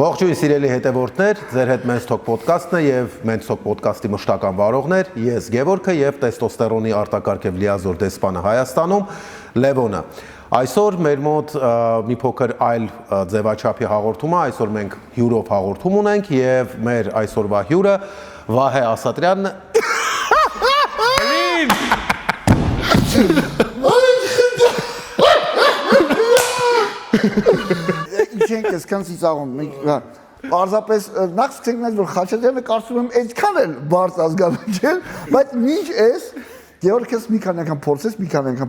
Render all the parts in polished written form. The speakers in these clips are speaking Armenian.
Ողջույն սիրելի հետևորդներ, ձեր հետ Men's Talk podcast-ն է եւ Men's Talk podcast-ի մշտական վարողներ, ես Գևորգը եւ տեստոստերոնի արտակարգ եւ լիազոր դեսպանը Հայաստանում Լևոնը։ Այսօր մեր մոտ մի փոքր այլ ձևաչափի հաղորդում է, այսօր մենք հյուրով հաղորդում ունենք եւ մեր այսօրվա հյուրը Վահե Ասատրյանն Ինչ այսքան ծիծաղում Պարզապես նախ սկսենք նայել, որ Խաչատրյանը կարծում եմ այդքան էլ բարձ ազգանուն չէ, բայց ինչ էս Գեորգես մի քանի անգամ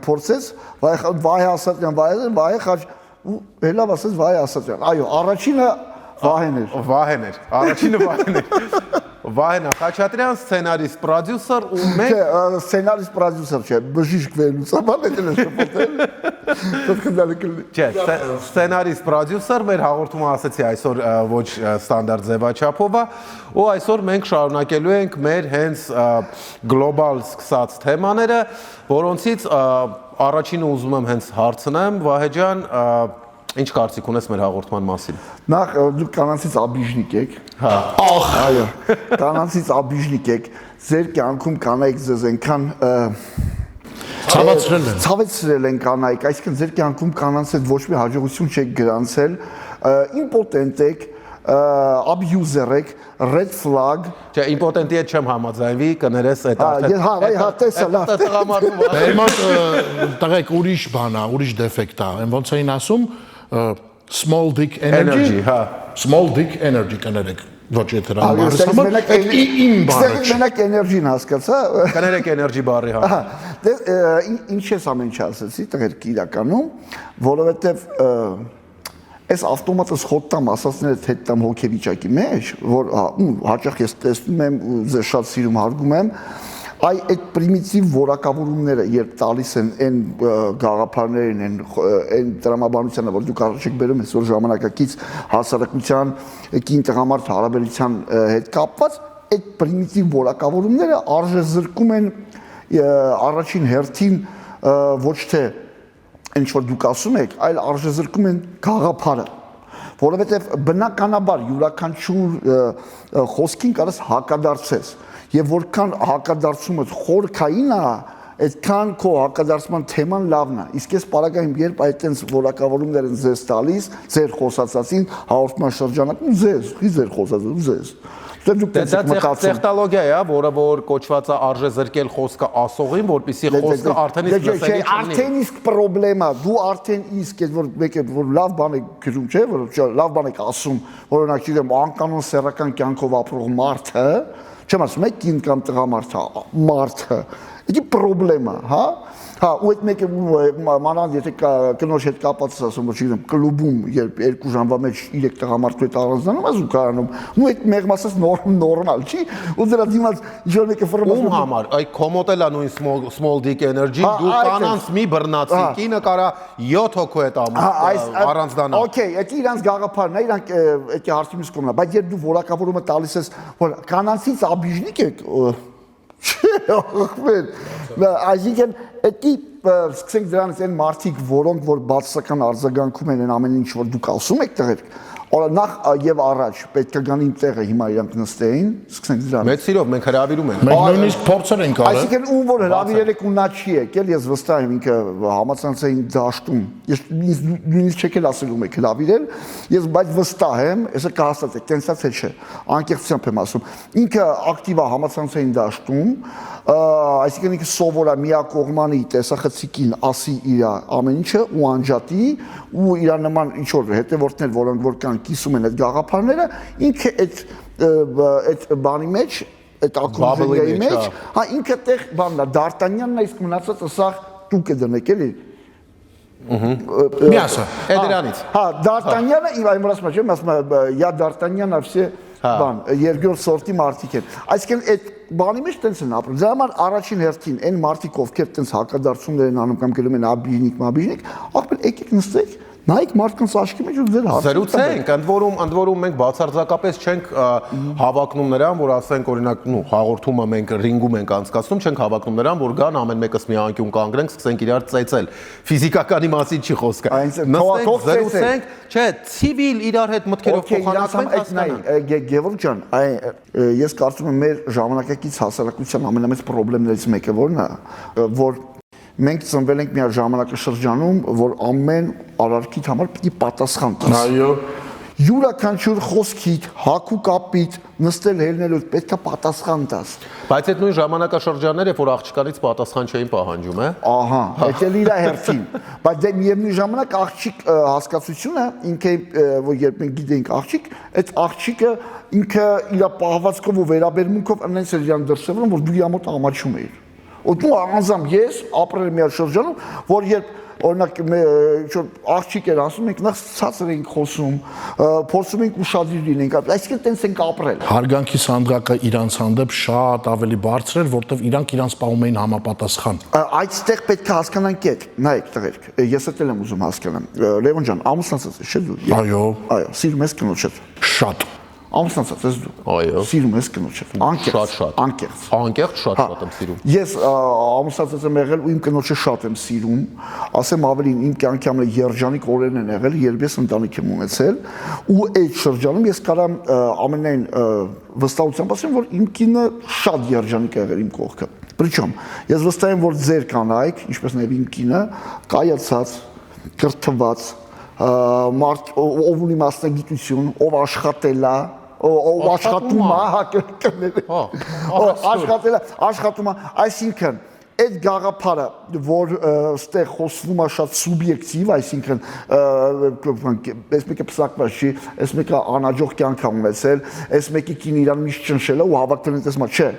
փորձեց, Վահե Ասատրյան, Վահե Խաչ ու հելավ ասեց Վահե Ասատրյան։ Այո, առաջինը Վահեն էր, առաջինը Վահեն էր։ Վահեն Խաչատրյան, սցենարիստ, պրոդյուսեր ու մենք սցենարիստ, պրոդյուսեր չէ, բժիշկ վերլուծաբան եկել է շփոթել։ Չէ, սցենարիստ, պրոդյուսեր, մեր հաղորդումը ասեցի այսօր ոչ ստանդարտ ձևաչափով է, ու այսօր մենք շարունակելու ենք մեր հենց գլոբալ սկսած թեմաները, որոնցից առաջինը ուզում եմ հենց հարցնեմ, Վահե ջան, ինչ կարծիք ունես մեր հաղորդման մասին։ Նախ դուք կանանցից աբիժնիկ եք։ Հա։ Այո, կանանցից աբիժնիկ եք, ձեր կյանքում կանայք ձեզ այնքան ցավեցրել են կանայք, այսինքն ձեր կյանքում կանանց հետ ոչ մի հաջողություն չեք գրանցել, իմպոտենտ եք, abuse եք, red flag։ Չէ, իմպոտենտի հետ չեմ համաձայնվի, կներես այդ արդեն։ Հա, տեսա, լավ։ Մեր մոտ տղեկ ուրիշ բան է, ուրիշ դեֆեկտ է, ոնց էին ասում, small dick energy, հա։ Small dick energy կներեք, ոչ եթերամբարս համար, այդ իմ բանը չէ։ Մենակ էներջին հասկացա։ Կներեք էներջի բարի հա։ Ինչ ես ամեն ինչ ասեցի, տղերք իրականում, որովհետև այս ավտոմատս խոտտամ ասածները հետ տամ հոգեվիճակի մեջ, որ հաճախ ես տեսնում եմ ու ձեզ շատ սիրում հարգում եմ, այդ պրիմիտիվ որակավորումները, երբ տալիս են այն գաղափարներին, այն տրամաբանությանը, որ դուք առաջ եք բերում այսօր ժամանակակից հասարակության կին տղամարդ հարաբերության հետ կապված, այդ պրիմիտիվ որակավորումները արժեզրկում են առաջին հերթին ոչ թե ինչ որ դուք ասում եք, այլ արժեզրկում են գաղափարը, որովհետև բնականաբար յուրաքանչյուր խոսքին կարես հակադարձես, եւ որքան հակադարձումը խորքային է, այդքան քո հակադարձման թեման լավն է, իսկ ես պարագայում երբ այդտենց որակավորումներ են ձեզ տալիս, ձեր խոսածածին հաղորդման շրջանակում ձեր խոսածածին Դա տեխնոլոգիա է, որը որ կոչված է արժեզրկել խոսքը ասողին, որպեսզի խոսքը արդեն իսկ լսելի լինի։ Արդեն իսկ պրոբլեմա, դու արդեն իսկ որ մեկը որ լավ բան է գրում, չէ, որ լավ բան եք ասում, օրինակ չգիտեմ, անկանոն սեռական կյանքով ապրող մարդը, չեմ ասում, եք կին կամ տղամարդը, դա պրոբլեմա, հա? Հա, ու այդ մեկը մանավանդ եթե կնոջ հետ կապած ասում, որ չգիտեմ, կլուբում երբ 2 ժամվա մեջ 3 տղամարդու հետ առանձնանում ես ու կարանում, ու այդ մեղմ ասած նորմալ չի, ու դրա դիմաց ինչ-որ մեկը ֆռմում ում համար, այ կոմոտ էլ է նույն small dick energy, դու կանանց մի բռնացի, կինը կարա 7 հոգու հետ առանձնանալ։ Okay, դա իրանց գաղափարն է, իրանք այդ հարցի մյուս կողմն է, բայց երբ դու որակավորումը տալիս ես, որ կանանցից աբիժնիկ եք, այսինքն էդի սկսենք դրանից այն մարդիկ, որոնք որ բացասական արձագանքում են ամեն ինչ որ դուք ասում եք տղերք, նախ եւ առաջ պետք է գան իմ տեղը հիմա իրանք նստեին, սկսենք դրանից։ Մեծ սիրով մենք հրավիրում ենք։ Մենք նույնիսկ փորձեր ենք արել։ Այսինքն ում որ հրավիրել եք ու նա չի եկել, ես վստահ եմ ինքը համացանցային դաշտում, ես նույնիսկ չեք ասում եք հրավիրել, ես բայց վստահ եմ, այսը կհաստատեք, տենսած է չէ, անկեղծությամբ եմ ասում, ինքը ակտիվ է համացանցային դաշտում, այսինքն ինքը սովոր է միակողմանի տեսախցիկին ասի իր ամեն ինչը ու անջատի ու իր նման ինչ որ հետևորդներ, որոնք որ կան կիսում են այդ գաղափարները, ինքը այդ բանի մեջ, այդ ակումբների մեջ, հա ինքը տեղ բանն է, Դարտանյանն է, իսկ մնացածը սա դուք եք դնեք էլի։ Միասը, Էդրանից։ Հա, Դարտանյանը, իմ ասում եմ, я Դարտանյանը все բան, երկրորդ սորտի մարդիկ են։ Այսինքն այդ բանի մեջ տենց են ապրում։ Դրա համար առաջին հերթին այն մարդիկ, ովքեր տենց հակադարձումներ են անում կամ գրում են աբիժնիկ, աղբեր եկեք նստեք, Նայեք մարդկանց աչքի մեջ ու ձեր Զրուցենք, ընդ որում մենք բացարձակապես չենք հավակնում նրան, որ ասենք օրինակ, հաղորդումը մենք ռինգում ենք անցկացնում, չենք հավակնում նրան, որ գան ամեն մեկս մի անկյուն կանգնենք, սկսենք իրար ծեծել։ Ֆիզիկականի մասին չի խոսքը։ Նստենք, զրուցենք, չէ, ցիվիլ իրար հետ մտքերով փոխանակենք, հասկանանք։ Գևորգ ջան, ես կարծում եմ մեր ժամանակակից հասարակության ամենամեծ խնդիրներից մեկը որն է, որ մենք ծնվել ենք մի ժամանակաշրջանում, որ ամեն արարքիդ համար պիտի պատասխան տաս։ Այո։ Յուրաքանչյուր խոսքիդ, հագուկապիդ, նստել հելնելուց պետք է պատասխան տաս։ Բայց այդ նույն ժամանակաշրջանները, որ աղջկանից պատասխան չէին պահանջում, Ահա, դա էլ իր հերթին։ Բայց դե միևնույն ժամանակ աղջիկ հասկացությունը ինքը որ երբ մենք գիտենք աղջիկ, այդ աղջիկը ինքը իր պահվածքով ու վերաբերմունքով այնպես էր իրան դրսևորում, որ դու իր մոտ ամաչում էիր։ Ու անձամբ ես ապրել եմ մի շրջանում, որ երբ օրինակ աղջիկ էր ասում, մենք նախ ցածր էինք խոսում, փորձում էինք ուշադիր լինենք, այսինքն տենց ենք ապրել։ Հարգանքի սանդղակը իրանց հանդեպ շատ ավելի բարձր էր, որտեղ իրանք իրանց պահում էին համապատասխան։ Այդտեղ պետք է հասկանանք այդ, նայեք տղերք, ես էլ եմ ուզում հասկանամ։ Լևոն ջան, ամուսնացած ես, չէ՞ դու։ Այո։ Այո, սիրում ես կնոջդ։ Շատ։ Ամուսնացած ես դու։ Այո։ Սիրում ես կնոջդ։ Անկեղծ։ Անկեղծ շատ եմ սիրում։ Ես ամուսնացած եմ եղել ու իմ կնոջը շատ եմ սիրում, ասեմ ավելին իմ կյանքի ամենաերջանիկ օրերն են եղել, երբ ես ընտանիք եմ ունեցել, ու այդ շրջանում ես կարամ ամենայն վստահությամբ ասեմ, որ իմ կինը շատ երջանիկ է եղել իմ կողքը։ Причем ես վստահ եմ, որ ձեր կանայք, ինչպես նաև իմ կինը, կայացած, կրթված, մարդ ով ունի մասնագիտություն, ով աշխատել է, ով աշխատում է, աշխատում է, այսինքն այդ գաղափարը, որ ստեղ խոսվում է շատ սուբյեկտիվ, այսինքն այս մեկը պսակված չի, այս մեկը անաջող կյանք է ունեցել, այս մեկի կին իրան միշտ ճնշել է ու հավաքվել են տեսնում, չէ։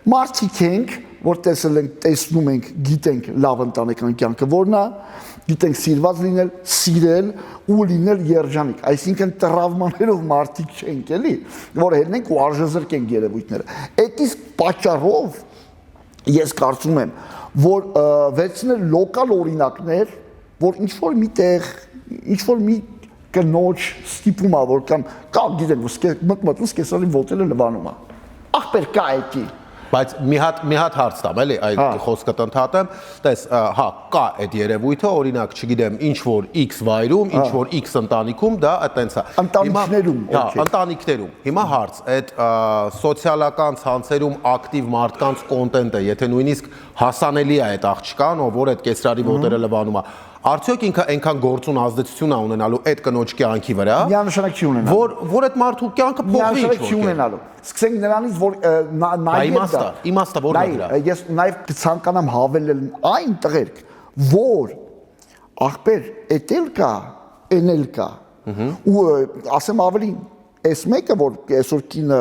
Մարդիկ ենք, որ տեսել ենք, տեսնում ենք, գիտենք լավ ընտանեկան կյանքը որն է, գիտենք սիրված լինել, սիրել ու լինել երջանիկ, այսինքն տրավմաներով մարդիկ չենք էլի, որ հելնենք ու արժեզրկենք երևույթները։ Այդ իսկ պատճառով ես կարծում եմ, որ վերցնել լոկալ օրինակներ, որ ինչ-որ միտեղ, ինչ-որ մի կնոջ ստիպում է, որ կամ կա գիտենք, որ մտմտում սկեսարին ոտելը լվանում է, ախպեր կա էտի։ Բայց մի հատ հարց տամ, էլի, այդ խոսքդ ընդհատեմ, տես, հա, կա այդ երևույթը, օրինակ, չգիտեմ, ինչ որ X վայրում, ինչ որ X ընտանիքում, դա այտենց է։ Ընտանիքներում, հա, ընտանիքներում։ Հիմա հարց, այդ սոցիալական ցանցերում ակտիվ մարդկանց կոնտենտը, եթե նույնիսկ հասանելի է այդ աղջկան, որ այդ կեսրարի ոտերը լվանում է, արդյոք ինքը այնքան գործուն ազդեցություն է ունենալու այդ կնոջ կյանքի վրա, միանշանակ չի ունենալու, որ այդ մարդու կյանքը փոխվի միանշանակ չի ունենալու։ Սկսենք նրանից, որ նայել դա։ Իմաստը որն է դրա։ Ես նաև կցանկանամ հավելել այն տղերք, որ ախպեր էտել կա, էնել կա։ Ու ասեմ ավելին, այս մեկը որ այսօր կինը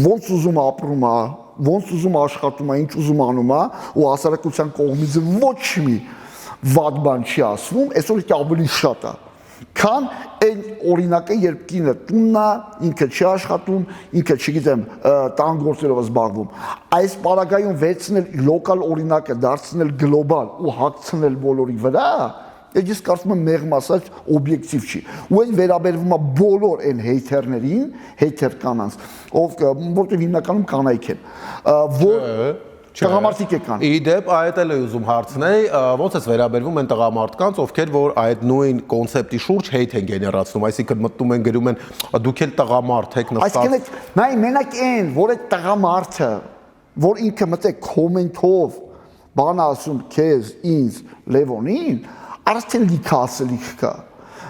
ոնց ուզում ապրում է, ոնց ուզում աշխատում է, ինչ ուզում անում է, ու հասարակության կողմից ոչ մի վատ բան չի ասվում, այսօր դա ավելի շատ է։ Քան այն օրինակը, երբ կինը տունն է, ինքը չի աշխատում, ինքը չգիտեմ, տան գործերով զբաղվում։ Այս պարագայում վերցնել լոկալ օրինակը, դարձնել գլոբալ ու հագցնել բոլորի վրա, ես կարծում եմ մեղմ ասած օբյեկտիվ չի։ Ու այն վերաբերվում է բոլոր այն հեյթերներին, հեյթեր կանանց, որտեղ հիմնականում կանայք են, որ տղամարդիկ եկան։ Իդեպ այդ էլ է ուզում հարցնել, ոնց է վերաբերվում են տղամարդկանց, ովքեր որ այդ նույն կոնցեպտի շուրջ հեյթ են գեներացնում, այսինքն մտնում են գրում են դուք էլ տղամարդ եք նստած։ Այսինքն նայ մենակ այն, որ այդ տղամարդը, որ ինքը մտե կոմենտով բան ասում քեզ, ինձ, Լևոնին, արդեն լիքը ասելիք կա։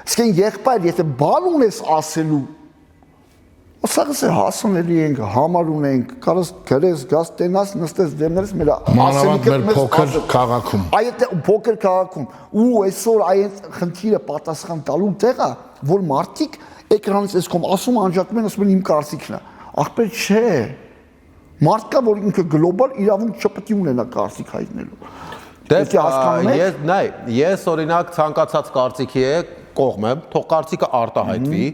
Իսկ այն եղբայր, եթե բան ունես ասելու, ասած է հասանելի ենք, համար ունենք, կարս գրես, գաս տենաս, նստես դեմներս մեր ասելիքը մեր փոքր քաղաքում։ Այդ փոքր քաղաքում ու այսօր այդ խնդիրը պատասխան տալու տեղը, որ մարդիկ էկրանից էսկոմ ասում անջատում են, ասում են իմ կարծիքն է։ Ախպեր չէ։ Մարդ կա, որ ինքը գլոբալ իրավունք չպետք է ունենա կարծիք հայտնելու։ Ես օրինակ ցանկացած կարծիքի կողմ եմ, թող կարծիքը արտահայտվի,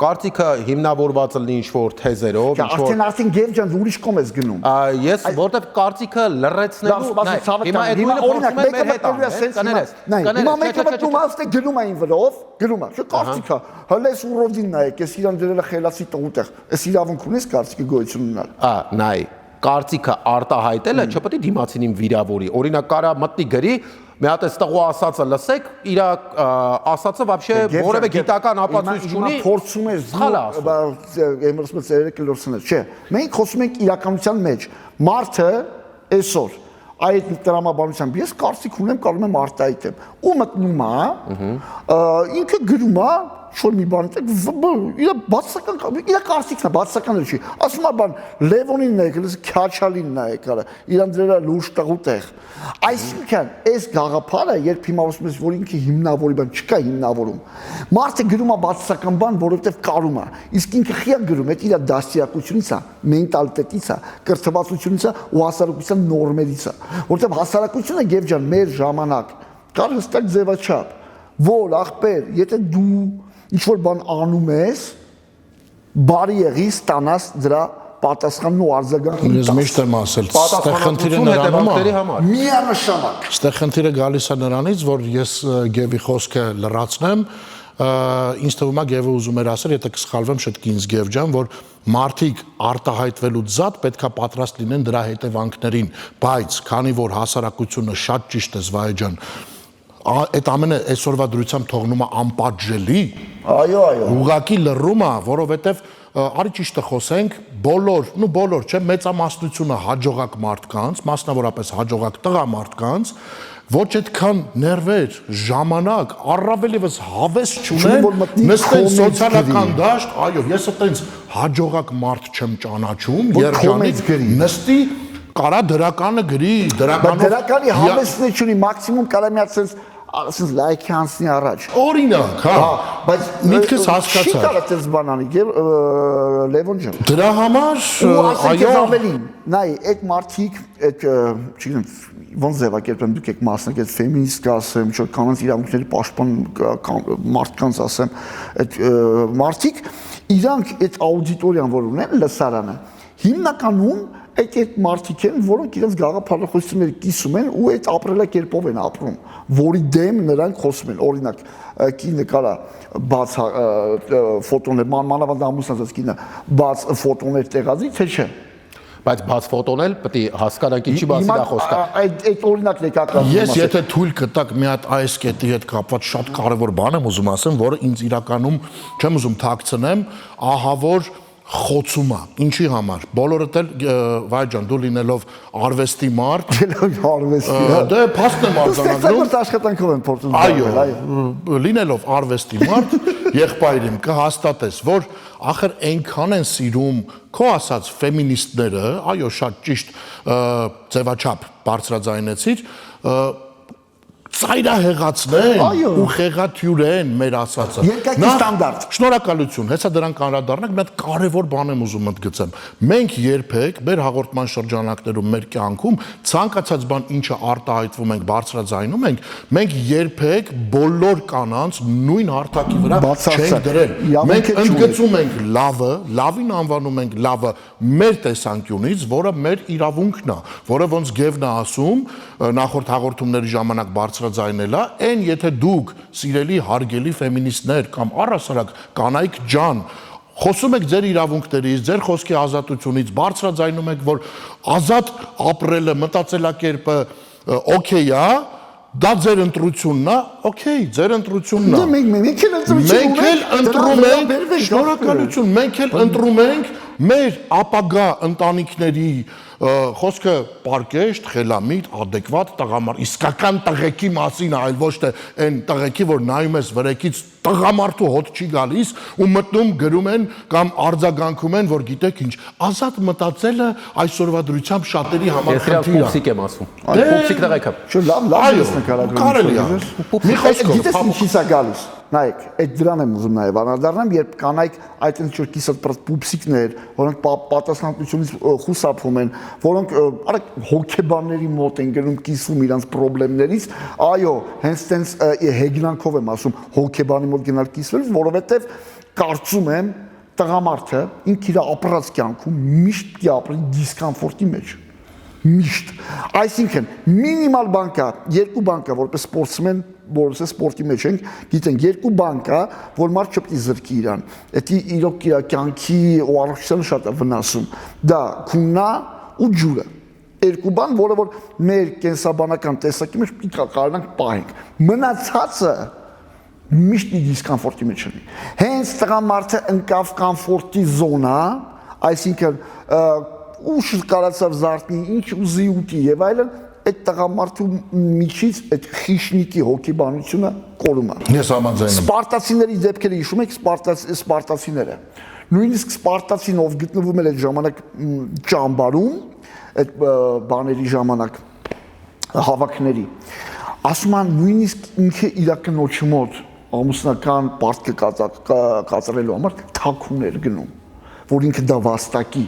կարծիքը հիմնավորված լինի ինչ-որ թեզերով, ինչ-որ արդեն Գև ջան ուրիշ կողմ ես գնում։ Ես որտեվ կարծիքը լրացնելու, հիմա այդ նույնը փորձում եմ մեր հետ անել, Հիմա մեկը մտնում աստ է գնում այն վրով, գնում է, չէ՞ կարծիքա։ Հəլես ուրովդին նայեք, ես իրան դրել է խելացի տղուտեղ։ Այս իրավունք ունես կարծիքի գոյություն ունենալ։ Նայ, կարծիքը արտահայտելը չպետք է դիմացինին վիրավորի։ Օրինակ կարա մտնի գրի, մի հատ էս տղու ասածը լսեք, իր ասածը вообще որևէ գիտական ապացույց չունի։ Փորձում ես եմրսմը ծերերը լորցնել, չէ։ Մենք խոսում ենք իրականության մեջ։ Մարդը այսօր այդ տրամաբանությամբ ես կարծիք ունեմ, կարող եմ արտահայտեմ։ Ու մտնում է, ինքը գրում է շոր մի բան, իր բացական, իր կարծիքն է, բացական չի։ Ասում է բան, Լևոնին նայեք, Քյաչալին նայեք, իրան դրել լուրջ տղուտեղ։ Այսինքն, այս գաղափարը, երբ հիմա ասում ես, որ ինքը հիմնավորի բան չկա հիմնավորում։ Մարդը գրում է բացական բան, որովհետև կարում է։ Իսկ ինքը խիա գրում է, իր դաստիարակությունից է, մենտալիտետից է, կրթվածությունից է ու հասարակության նորմերից է։ Որովհետև հասարակությունը Գև ջան, մեր ժամանակ կար հստակ ձևաչափ, որ ախպեր, եթե դու ինչ-որ բան անում ես, բարի եղի ստանաս դրա պատասխանն ու արձագանքը։ Ես միշտ եմ ասել, ստեղ խնդիրը նրանում է։ Միանշանակ։ Ստեղ խնդիրը գալիս է նրանից, որ ես Գևի խոսքը լրացնեմ, ինձ թվում է Գևը ուզում էր ասել, եթե կսխալվեմ շտկի ինձ Գև ջան, որ մարդիկ արտահայտվելուց զատ պետքա պատրաստ լինեն դրա հետևանքներին, բայց քանի որ հասարակությունը շատ ճիշտ է Զվահե ջան, այդ ամենը այսօրվա դրությամբ թողնում է անպատժելի։ Այո։ Ուղղակի լռում է, որովհետև արի ճիշտը խոսենք, բոլոր, չէ, մեծամասնությունը հաջողակ մարդկանց, մասնավորապես հաջողակ տղամարդկանց, ոչ այդքան ներվեր, ժամանակ, առավել ևս հավես չունեն, նստեն սոցիալական դաշտ, այո, ես այտենց հաջողակ մարդ չեմ ճանաչում, երջանիկ նստի կարա դրականը գրի, դրականի հավեսն է չունի, մաքսիմում կարա մի հատ ասես լայքի անցնի առաջ։ Օրինակ, հա, բայց միտքս հասկացա։ Չի կարա տես բանանի, Լևոն ջան։ Դրա համար, այո, նայ, այդ մարդիկ, այդ, չգիտեմ, ոնց ձևակերպեմ, դուք եք մասնակից ֆեմինիստ կասեմ, ինչ որ կանանց իրավունքների պաշտպան մարդկանց ասեմ, այդ մարդիկ իրանք այդ աուդիտորիան որ ունեն, լսարանը, հիմնականում այդ մարդիկ են, որոնք իրենց գաղափարախոսությունները կիսում են ու այդ ապրելակերպով են ապրում, որի դեմ նրանք խոսում են, օրինակ, կինը կարա բաց ֆոտոներ, մանավանդ ամուսնացած կինը բաց ֆոտոներ տեղադրի, թե չէ։ Բայց բաց ֆոտոն էլ պետք է հասկանանք ինչի մասին է խոսքը։ Այդ օրինակն եք ակնկալում։ Ես եթե թույլ կտակ մի հատ այս կետի հետ կապված շատ կարևոր բան եմ ուզում ասեմ, որը ինձ իրականում չեմ ուզում թաքցնեմ, ահա որ խոցում է, ինչի համար, բոլորդ էլ Վահե ջան, դու լինելով արվեստի մարդ, դե փաստ եմ արձանագրում, աշխատանքով եմ փորձում, այո, լինելով արվեստի մարդ, եղբայրիմ կհաստատես, որ ախր այնքան են սիրում քո ասած ֆեմինիստները, այո, շատ ճիշտ ձևաչափ բարձրաձայնեցիր, ծայրահեղացնեն ու խեղաթյուրեն մեր ասածը։ Երկակի ստանդարտ։ Շնորհակալություն, հեսա դրան կանրադառնանք, մի հատ կարևոր բան եմ ուզում ընդգծեմ։ Մենք երբեք մեր հաղորդման շրջանակներում, մեր կյանքում ցանկացած բան, ինչը արտահայտվում ենք, բարձրաձայնում ենք, մենք երբեք բոլոր կանանց նույն հարթակի վրա չենք դրել։ Մենք ընդգծում ենք լավը, լավին անվանում ենք լավը մեր տեսանկյունից, որը մեր իրավունքն է, որը ոնց Գևն է ասում, նախորդ հաղորդումների ժամանակ բարձրաձայնել է, այն եթե դուք սիրելի հարգելի ֆեմինիստներ կամ առհասարակ կանայք ջան, խոսում եք ձեր իրավունքներից, ձեր խոսքի ազատությունից, բարձրաձայնում եք, որ ազատ ապրելը, մտածելակերպը օքեյ է, դա ձեր ընտրությունն է, օքեյ, ձեր ընտրությունն է։ Մենք էլ ընտրում ենք, շնորհակալություն, մենք էլ ընտրում ենք մեր ապագա ընտանիքների խոսքը պարկեշտ, խելամիտ, adekvat տղամարդ, իսկական տղեկի մասին, այլ ոչ թե այն տղեկի, որ նայում ես վրեկից տղամարդու հոտ չի գալիս ու մտնում գրում են կամ արձագանքում են, որ գիտեք ինչ, ազատ մտածելը այսօրվա դրությամբ շատերի համար խնդիր է։ Ես պուպսիկ եմ ասում։ Պուպսիկ տղեկա։ Շո լավ ես նկարագրում։ Կարելի է։ Մի խոսքով, գիտես ինչի՞ս է գալիս։ Նայեք, այդ դրան եմ ուզում նաև անդրադառնամ, երբ կանայք այդ ինչ-որ կիսատ պուպսիկներ, որոնք պատասխանատվությունից խուսափում են, որոնք հոգեբանների մոտ են գնում կիսվում իրանց խնդիրներից, այո, հենց տենց հեգնանքով եմ ասում, հոգեբանի մոտ գնալ կիսվել, որովհետև կարծում եմ տղամարդը ինքը իր ապրած կյանքում միշտ պիտի ապրի դիսկոմֆորտի մեջ։ Միշտ։ Այսինքն մինիմալ բան կա, երկու բան կա, որպես սպորտսմեն, որպես սպորտի մեջ ենք, գիտենք երկու բան կա, որ մարդ չպետք է զրկի իրան։ Դա իրոք իր կյանքի ու առողջության շատ է վնասում։ Դա քուննա ու ջուրը։ Երկու բան, որը որ մեր կենսաբանական տեսակի մեջ պիտի կարողանանք պահենք։ Մնացածը միշտ դիսկոմֆորտի մեջ ունի։ Հենց տղամարդը ընկավ կոմֆորտի զոնա, այսինքն ուշ կարացավ զարթնի, ինչ ուզի ուտի եւ այլն, այդ տղամարդու միջից այդ խիշնիկի հոգեբանությունը կորում է։ Ես համաձայն եմ։ Սպարտացիների դեպքերը հիշում եք, սպարտացիները։ Նույնիսկ սպարտացին ով գտնվում էր այդ ժամանակ ճամբարում, այդ բաների ժամանակ հավաքների, ասում են նույնիսկ ինքը իր կնոջի մոտ ամուսնական պարտքը կատարելու համար թաքուն էր գնում, որ ինքը դա վաստակի,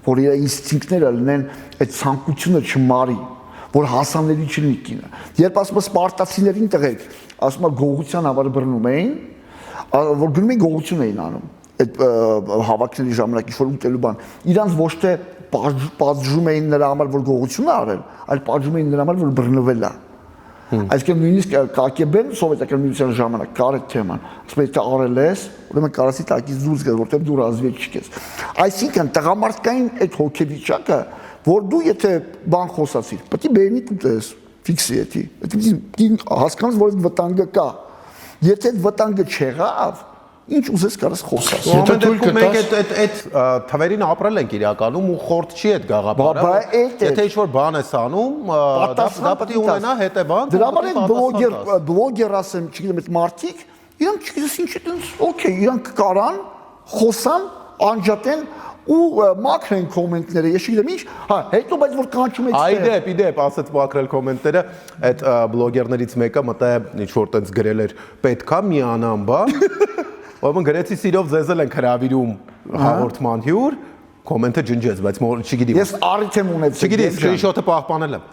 որ իր ինստինկտները լինեն այդ ցանկությունը չմարի, որ հասանելի չլինի կինը։ Երբ ասում եմ սպարտացիներին տղեկ, ասում եմ գողության համար բռնում էին, որ գնում էին գողություն էին անում, այդ հավաքների ժամանակ ինչ-որ ուտելու բան, իրանց ոչ թե պատժում էին նրա համար, որ գողություն է արել, այլ պատժում էին նրա համար, որ բռնվել է։ Այսինքն նույնիսկ ԿԳԲ-ն սովետական միության ժամանակ կար այդ թեման, ասում եթե արել ես, ուրեմն կարասի տակից դուրս գալ, որտեղ դու ռազմիչիկ ես։ Այսինքն տղամարդկային այդ հոգեվիճակը, որ դու եթե բան խոսացիր, պետք է բերնի ուտես, ֆիքսի էտի, պետք է հասկանաս, որ այդ վտանգը կա։ Եթե այդ վտանգը չեղավ, ինչ ուզես կարաս խոսաս։ Եթե դեպքում մենք այդ թվերին ապրել ենք իրականում ու խորտ չի այդ գաղափարը։ Եթե ինչ-որ բան ես անում, դա պետք է ունենա հետևանք։ Դրա համար բլոգեր ասեմ, չգիտեմ, այդ մարդիկ, իրանք չգիտես ինչ է, օքեյ, իրանք կարան, խոսան, անջատեն ու մաքրեն կոմենտները, ես չգիտեմ ինչ, հա, հետո բայց որ կանչում եք ստեղ։ Իդեպ, ասեց մաքրել կոմենտները, այդ բլոգերներից մեկը մտա ինչ-որ տենց գրել էր, պետքա միանան բան։ Ուրեմն գրեցի սիրով ձեզ էլ ենք հրավիրում հաղորդման հյուր, կոմենտը ջնջեց, բայց չգիտեմ։ Ես առիթ եմ ունեցել։ Չգիտեմ, սկրինշոթը պահպանել եմ։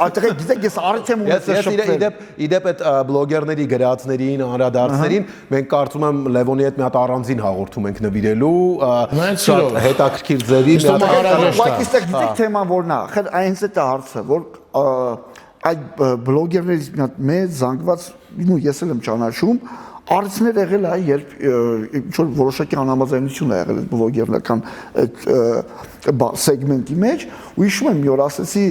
Այդտեղ գիտեք, ես առիթ եմ ունեցել շփվել։ Իդեպ այդ բլոգերների գրածներին, անդրադարձներին մենք կարծում եմ Լևոնի հետ մի հատ առանձին հաղորդում ենք նվիրելու, շատ հետաքրքիր ձևի մի հատ Բայց գիտեք թեման որն է, այնց է հարցը, որ այդ բլոգերներից մի հատ մեծ զանգված, ես էլ եմ ճանաչում, Արցներ եղել է, երբ ինչ-որ որոշակի անհամաձայնություն է եղել այդ բլոգերնական այդ սեգմենտի մեջ, ու հիշում եմ մի օր ասեցի,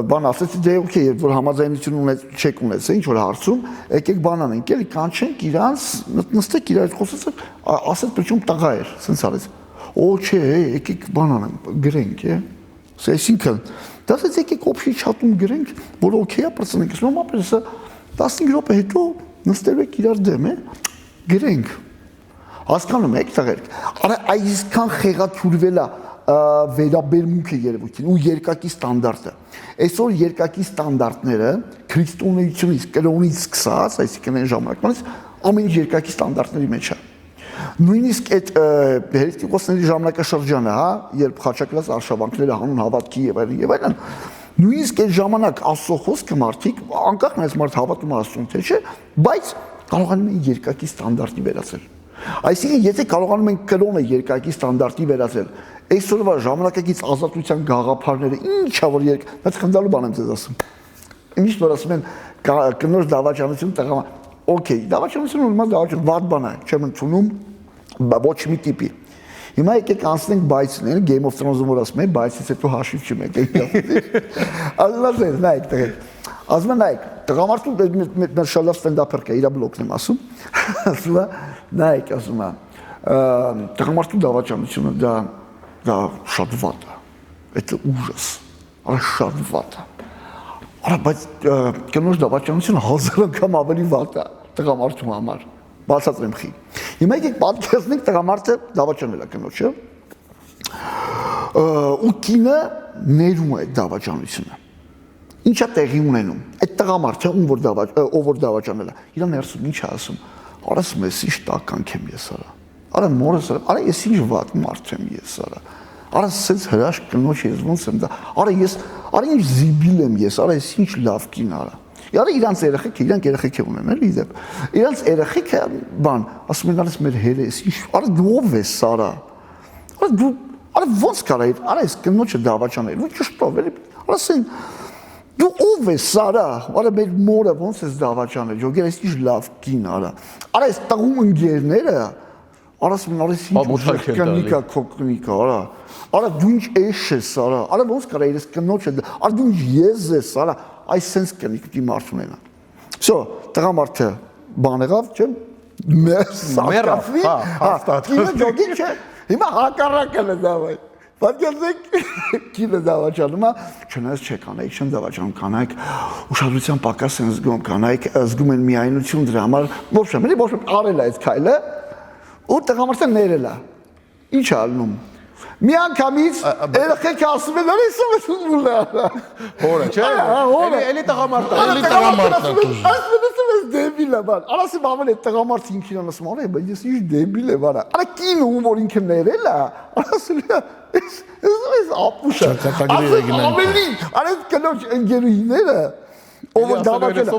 բան ասեցի, դե օքեյ, երբ որ համաձայնություն չեք ունեցել ինչ-որ հարցում, եկեք բան անենք, էլի կանչենք իրանց, նստեք իրար հետ խոսեցեք, ասեց պրիչում տղա էր, սենց արեց, օ չէ, եկեք բան անենք, գրենք, այսինքն, դասեց եկեք օբշի չատում գրենք, որ օքեյ է պրծնենք, ասում եմ ապրեսը 15 րոպե հետո նստելու եք իրար դեմ, գրենք, հասկանում եք տղերք, արա այսքան խեղաթյուրվել է վերաբերմունքը երևույթին ու երկակի ստանդարտը, այսօր երկակի ստանդարտները քրիստոնեությունից, կրոնից սկսած, այսինքն այն ժամանակվանից ամեն ինչ երկակի ստանդարտների մեջ է, նույնիսկ այդ հերետիկոսների ժամանակաշրջանը, երբ խաչակրած արշավանքները հանուն հավատքի եւ այլն, նույնիսկ այդ ժամանակ Աստծո խոսքը մարդիկ անկախ նրանց մարդ հավատում Աստծուն թե չէ, բայց կարողանում են երկակի ստանդարտի վերածել։ Այսինքն եթե կարողանում են կրոնը երկակի ստանդարտի վերածել, այսօրվա ժամանակակից ազատության գաղափարները ինչա որ բայց խնդալու բան եմ ձեզ ասում։ Միշտ որ ասում են կնոջ դավաճանություն տղամարդ, օքեյ, դավաճանությունը նորմալ դավաճան վատ բան է, չեմ ընդունում ոչ մի տիպի։ Հիմա եկեք անցնենք բայցին, Game of Thrones-ում որ ասում են, բայցից հետո հաշիվ չմեք, նայեք տղեր, ասում են նայեք, տղամարդու մեր շատ լավ ստենդափեր կա, իր բլոգն եմ ասում, ասում է, նայեք, ասում է, տղամարդու դավաճանությունը դա շատ վատ է, դա ուժս, արա շատ վատ է, արա բայց կնոջ դավաճանությունը 1000 անգամ ավելի վատ է տղամարդու համար, բացատրեմ խի։ Հիմա եկեք պատկերացնենք տղամարդը դավաճանել է կնոջը ու կինը ներում է այդ դավաճանությունը։ Ինչա տեղի ունենում։ Այդ տղամարդը ով որ դավաճանել է, իր ներսում ինչ է ասում։ Արա ես ինչ տականք եմ ես արա։ Արա մորս արա ես ինչ վատ մարդ եմ ես արա։ Արա սենց հրաշք կնոջ ես ոնց եմ դա։ Արա ինչ զիբիլ եմ ես, արա ես ինչ լավ կին արա։ Իհարկե իրանց երեխեք ունեն, էլի դեպ։ Իրանց երեխեքը բան, ասում են արես մեր հերես, ինչ, արա դու ով ես Սարա։ Արա ոնց կարա, արա այս կնոջը դավաճանել, ոչ ճշտով, էլի։ Ասեն դու ով ես Սարա, արա մեր մորը ոնց ես դավաճանել, ջոգեր այս ինչ լավ կին արա։ Արա այս տղու ընկերները, արասում արես ինչ կնիկա քոկնիկա, արա դու ինչ էշ ես Սարա, արա ոնց կարա իրես կնոջը, արա դու ինչ ես ես Սարա, այս sense կնիկ պիտի մարդ ունենա։ Всё, տղամարդը բան եղավ, չէ՞, մերավ, հաստատ։ Ինը ջոգի չէ, հիմա հակառակն է դավայ։ Պատկերացեք, կինը դավաճանում է, չնայած չէ կանայք չեն դավաճանում, կանայք ուշադրության պակաս են զգում, կանայք զգում են միայնություն դրա համար, ոչ արել է այդ քայլը, ու տղամարդը ներել է։ Ինչ ալնում։ Մի անգամից երեխեքը ասում են արես ուսումնա։ Հորը, չէ։ Էլի տղամարդը։ Ասում ես դեբիլ է բան։ Արասի բավալ է տղամարդը ինքին ասում արե, բայց ես ինչ դեբիլ է բանա։ Արա կինը ում որ ինքը ներել է, ասում է ես ապուշա։ Ամենին, արես կնոջ ընկերուհիները ով դավաճել է։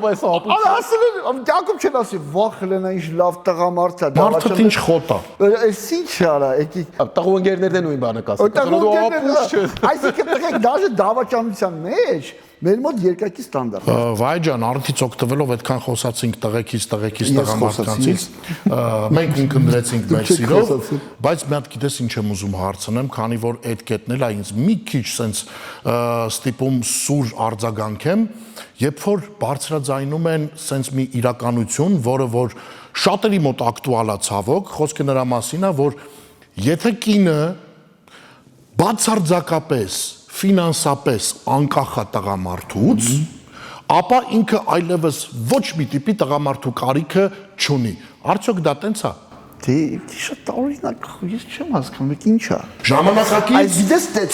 Արա ասում են, Յակոբ չեն ասի, վախ լենա ինչ լավ տղամարդ է, Մարդը ինչ խոտ է։ Այս ինչ արա, եկի։ Տղու ընկերներն նույն բանը կասեն։ Այսինքն տղեկ դաժե դավաճանության մեջ մեր մոտ երկակի ստանդարտ է։ Վայ ջան, արդից օգտվելով այդքան խոսացինք տղեկից տղամարդկանցից, մենք ընկնդրեցինք մեր սիրով, բայց մի հատ գիտես ինչ եմ ուզում հարցնեմ, քանի որ այդ կետն էլ է ինձ մի քիչ սենց ստիպում սուր արձագանքեմ, երբ որ բարձրաձայնում են սենց մի իրականություն, որը որ շատերի մոտ ակտուալ է ցավոք, խոսքը նրա մասին է, որ եթե կինը բացարձակապես ֆինանսապես անկախ է տղամարդուց, ապա ինքը այլևս ոչ մի տիպի տղամարդու կարիքը չունի։ Արդյոք դա տենց է։ Դե շատ տարօրինակ, ես չեմ հասկանում, ինչ է։ Ժամանակակից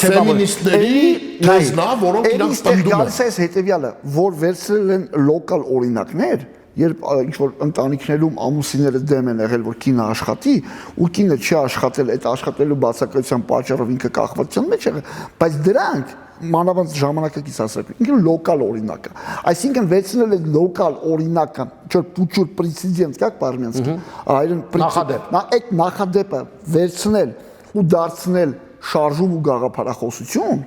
ֆեմինիստների թեզնա, որոնք իրանք պնդում են։ Գալիս է հետևյալը, որ վերցրել են լոկալ օրինակներ, երբ ինչ-որ ընտանիքներում ամուսինները դեմ են եղել, որ կինը աշխատի, ու կինը չի աշխատել, այդ աշխատելու բացակայության պատճառով ինքը կախվածության մեջ եղել, բայց դրանք մանավանդ ժամանակակից հասարակություն, ինքը լոկալ օրինակ է։ Այսինքն վերցնել է լոկալ օրինակը, չէ՞ պուչուր պրեցեդենտ, как по-армянски, այրեն նախադեպ։ Այդ նախադեպը վերցնել ու դարձնել շարժում ու գաղափարախոսություն,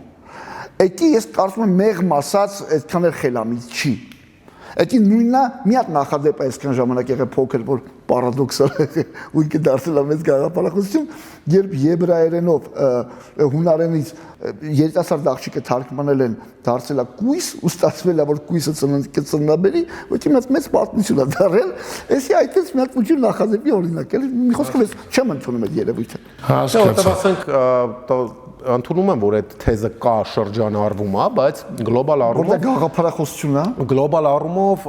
դա ես կարծում եմ մեղմ ասած այդքան էլ խելամիտ չի։ Դա նույնն է, մի հատ նախադեպ է այսքան ժամանակ եղել փոքր, որ պարադոքսալ է, ու ինքը դարձել է մեծ գաղափարախոսություն, երբ եբրայերենով հունարենից երիտասարդ աղջիկը թարգմանել են, դարձել է կույս, ու ստացվել է, որ կույսը կծննաբերի, ոչ մեծ պատմություն է դարել, էսի այդպես մի հատ փոքր նախադեպի օրինակ է, մի խոսքով ես չեմ ընդունում այդ երևույթը։ Հասկացա։ Ընդունում եմ, որ այդ թեզը կա շրջանառվում է, բայց գլոբալ առումով Որտե գաղափարախոսությունն է։ Գլոբալ առումով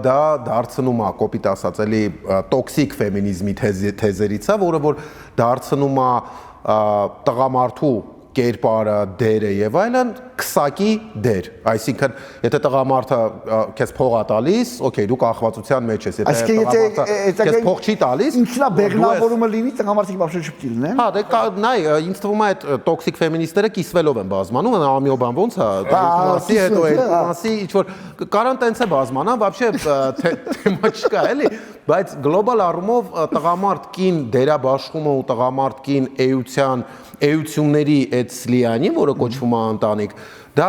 դա դարձնում է, կոպիտ ասած, էլի տոքսիկ ֆեմինիզմի թեզերից է, որը որ դարձնում է տղամարդու կերպարը, դերը եւ այլն քսակի դեր, այսինքն եթե տղամարդը քեզ փող է տալիս, օքեյ, դու կախվածության մեջ ես, եթե տղամարդը քեզ փող չի տալիս, ինչնա բեղնավորումը լինի, տղամարդիկ բաբշե չպիտի լինեն։ Հա, դե նայ, ինձ թվում է այդ տոքսիկ ֆեմինիստները կիսվելով են բազմանում, ամիոբան ոնց է, մասի հետո այդ մասի ինչ որ կարան տենց է բազմանան, вообще թեմա չկա, էլի, բայց գլոբալ առումով տղամարդ կին դերաբաշխումը ու տղամարդ կին էությունների այդ սլիանի, որը կոչվում է ընտանիք, դա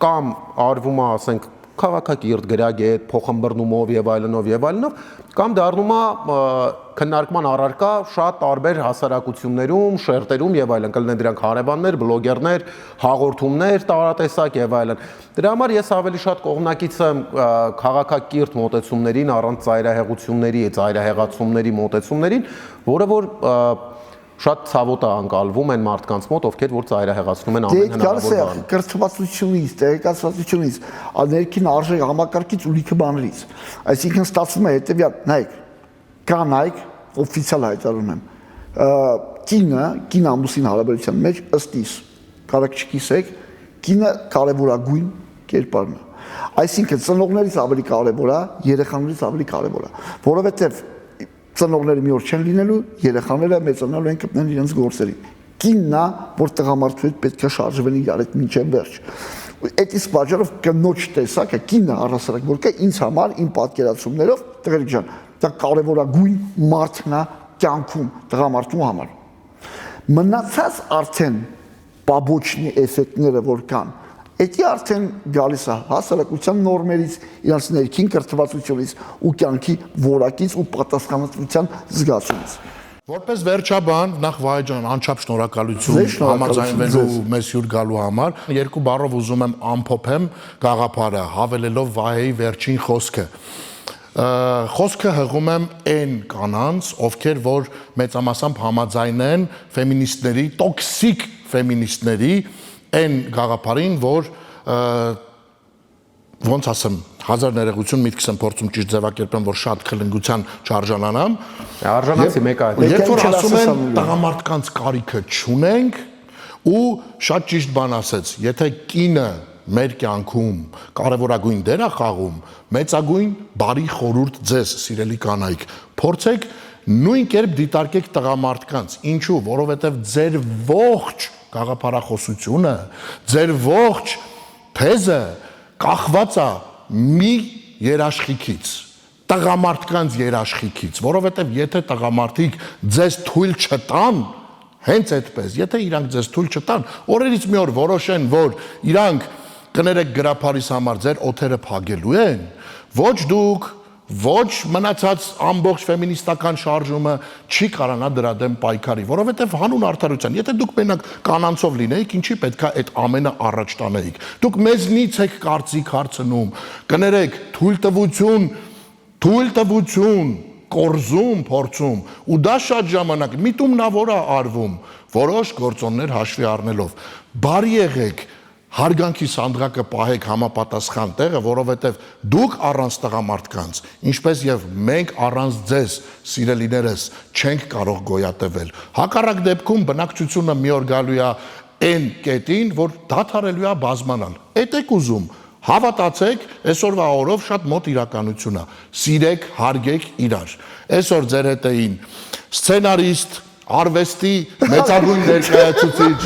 կամ արվում է, ասենք, քաղաքակիրթ, գրագետ, փոխըմբռնումով եւ այլնով, կամ դառնում է քննարկման առարկա շատ տարբեր հասարակություններում, շերտերում եւ այլն, կլինեն դրանք հարևաններ, բլոգերներ, հաղորդումներ, տարատեսակ եւ այլն։ Դրա համար ես ավելի շատ կողմնակից եմ քաղաքակիրթ մոտեցումներին, առանց ծայրահեղությունների, ծայրահեղացումների մոտեցումներին, որը որ շատ ցավոտ է անկալվում են մարդկանց մոտ, ովքեր որ ծայրահեղացնում են ամեն հնարավոր բան։ Կրթվածությունից, տեղեկացվածությունից, ներքին արժեք համակարգից ու լիքը բաներից։ Այսինքն ստացվում է հետևյալ, նայեք, կանայք օֆիցիալ հայտարարում եմ, կին ամուսին հարաբերության մեջ ըստ իս, կարեք չկիսեք, կինը կարևորագույն կերպարն է։ Այսինքն ծնողներից ավելի կարևոր է, երեխաներից ավելի կարևոր է, որովհետև ծնողները մի օր չեն լինելու, երեխաները մեծանալու են կպնեն իրենց գործերին։ Կինն է, որ տղամարդու հետ պետք է շարժվեն իրար հետ մինչև վերջ։ Այդ իսկ պատճառով կնոջ տեսակը կինը առասարակ որ կա ինձ համար իմ պատկերացումներով տղերք ջան, դա կարևորագույն մարդն է կյանքում տղամարդու համար։ Մնացած արդեն բաբոչնի էֆեկտները որ կան, դա արդեն գալիս է հասարակության նորմերից, իրանց ներքին կրթվածությունից ու կյանքի որակից ու պատասխանատվության զգացումից։ Որպես վերջաբան, նախ Վահե ջան, անչափ շնորհակալություն համաձայնվելու մեզ հյուր գալու համար։ Երկու բառով ուզում եմ ամփոփեմ գաղափարը, հավելելով Վահեի վերջին խոսքը։ Խոսքը հղում եմ այն կանանց, ովքեր որ մեծամասամբ համաձայն են ֆեմինիստների, տոքսիկ ֆեմինիստների այն գաղափարին, որ ոնց ասեմ, հազար ներողություն միտքս եմ փորձում ճիշտ ձևակերպեմ, որ շատ խլնգության չարժանանամ։ Արժանացի մեկ այլ։ Երբ որ ասում են տղամարդկանց կարիքը չունենք ու շատ ճիշտ բան ասեց, եթե կինը մեր կյանքում կարևորագույն դեր է խաղում, մեծագույն բարի խորհուրդ ձեզ, սիրելի կանայք, փորձեք նույն կերպ դիտարկեք տղամարդկանց։ Ինչու՞, որովհետև ձեր ողջ գաղափարախոսությունը, ձեր ողջ թեզը կախված է մի երաշխիքից, տղամարդկանց երաշխիքից, որովհետև եթե տղամարդիկ ձեզ թույլ չտան, հենց այդպես, եթե իրանք ձեզ թույլ չտան, օրերից մի օր որոշեն, որ իրանք կներեք գրափարիս համար ձեր օթերը փագելու են, ոչ դուք, ոչ մնացած ամբողջ ֆեմինիստական շարժումը չի կարանա դրա դեմ պայքարի, որովհետև հանուն արդարության, եթե դուք մենակ կանանցով լինեիք, ինչի պետքա այդ ամենը առաջ տանեիք։ Դուք մեզնից եք կարծիք հարցնում, կներեք, թույլտվություն, կորզում, փորձում, ու դա շատ ժամանակ միտումնավոր է արվում, որոշ գործոններ հաշվի առնելով։ Բարի եղեք, հարգանքի սանդղակը պահեք համապատասխան տեղը, որովհետև դուք առանց տղամարդկանց, ինչպես եւ մենք առանց ձեզ, սիրելիներս, չենք կարող գոյատևել։ Հակառակ դեպքում բնակչությունը մի օր գալու է այն կետին, որ դադարելու է բազմանալ։ Էդ եք ուզում, հավատացեք, այսօրվա օրով շատ մոտ իրականություն է։ Սիրեք, հարգեք իրար։ Այսօր ձեր հետ էին սցենարիստ, արվեստի մեծագույն ներկայացուցիչ,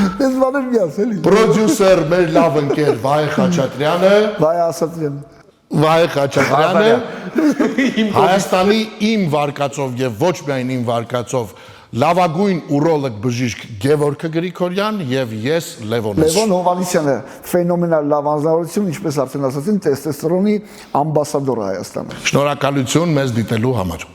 պրոդյուսեր, մեր լավ ընկեր Վահե Խաչատրյանը, Հայաստանի իմ վարկածով եւ ոչ միայն իմ վարկածով լավագույն ուրոլոգ բժիշկ Գևորգ Գրիգորյան եւ ես Լևոն Հովհաննիսյանը, ֆենոմենալ լավ անձնավորություն, ինչպես արդեն ասացին, տեստեստերոնի ամբասադոր Հայաստանում։ Շնորհակալություն մեզ դիտելու համար։